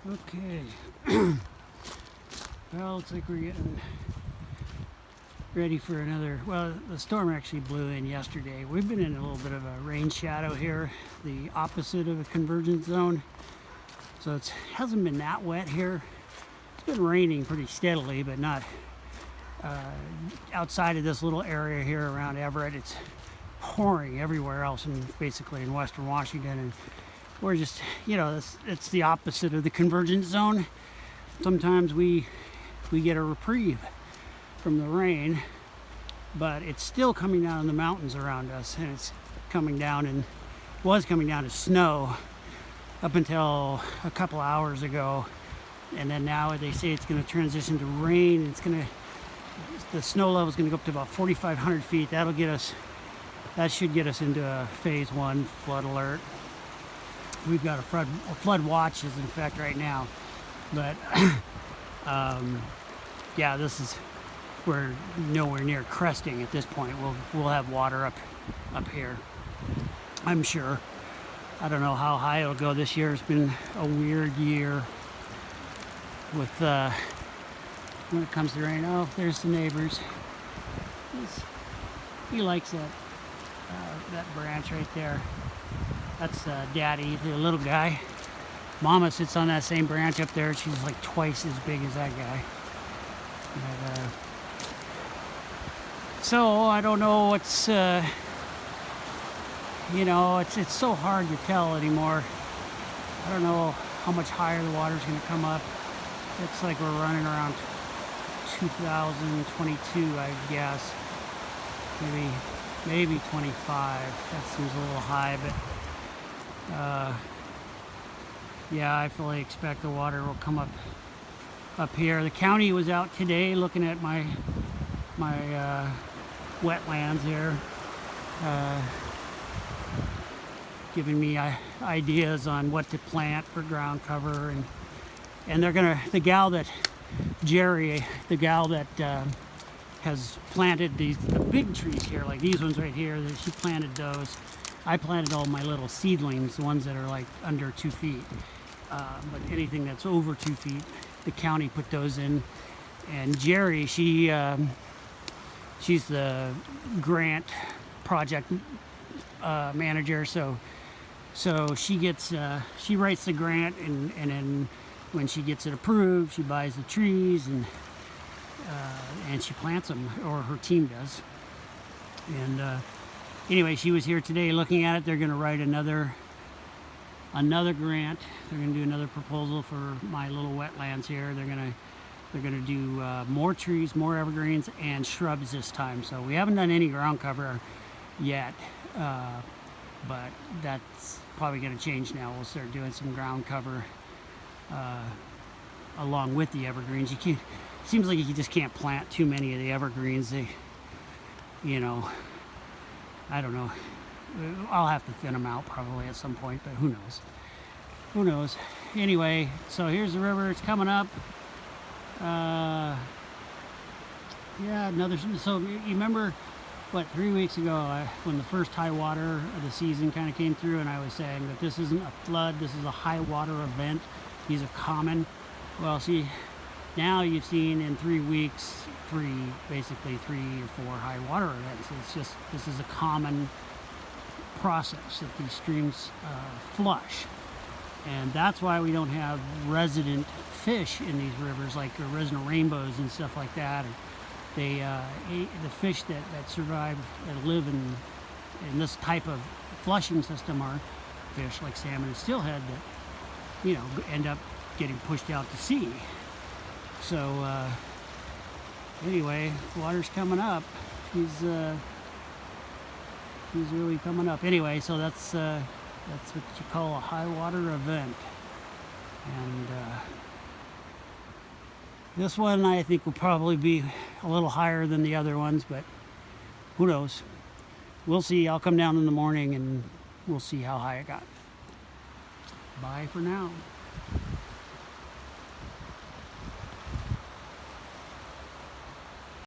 Okay. Well, looks like we're getting ready for another. Well, the storm actually blew in yesterday. We've been in a little bit of a rain shadow here, the opposite of a convergence zone. So it hasn't been that wet here. It's been raining pretty steadily, but not outside of this little area here around Everett. It's pouring everywhere else, basically in western Washington. And we're just, it's the opposite of the convergence zone. Sometimes we get a reprieve from the rain, but it's still coming down in the mountains around us, and it's coming down and was coming down as snow up until a couple hours ago, and then now they say it's going to transition to rain. The snow level is going to go up to about 4,500 feet. That should get us into a phase 1 flood alert. We've got a flood watch is in effect right now, but yeah, we're nowhere near cresting at this point. We'll have water up here, I'm sure. I don't know how high it'll go this year. It's been a weird year with when it comes to rain. Oh, there's the neighbors. He likes that branch right there. That's Daddy, the little guy. Mama sits on that same branch up there. She's like twice as big as that guy. But, so I don't know what's, it's so hard to tell anymore. I don't know how much higher the water's going to come up. It's like we're running around 2022, I guess. Maybe 25. That seems a little high, but yeah, I fully expect the water will come up here. The county was out today looking at my wetlands here, giving me ideas on what to plant for ground cover, and they're gonna, Jerry, the gal that has planted the big trees here, like these ones right here, she planted those. I planted all my little seedlings, the ones that are like under 2 feet. But anything that's over 2 feet, the county put those in. And Jerry, she's the grant project manager. So she writes the grant, and then when she gets it approved, she buys the trees and she plants them, or her team does. And anyway, she was here today looking at it. They're going to write another grant. They're going to do another proposal for my little wetlands here. They're going to do more trees, more evergreens, and shrubs this time. So we haven't done any ground cover yet, but that's probably going to change now. We'll start doing some ground cover along with the evergreens. Seems like you just can't plant too many of the evergreens. I don't know. I'll have to thin them out probably at some point, but who knows? Anyway, so here's the river. It's coming up. Yeah, so you remember, 3 weeks ago, when the first high water of the season kind of came through, and I was saying that this isn't a flood, this is a high water event. These are common. Well, see, now you've seen in 3 weeks, basically 3 or 4 high water events. This is a common process that these streams flush, and that's why we don't have resident fish in these rivers, like resident rainbows and stuff like that. The fish that survive, that live in this type of flushing system, are fish like salmon and steelhead that end up getting pushed out to sea. So anyway, water's coming up. She's really coming up. Anyway, so that's what you call a high water event. And this one I think will probably be a little higher than the other ones, but who knows? We'll see. I'll come down in the morning and we'll see how high it got. Bye for now.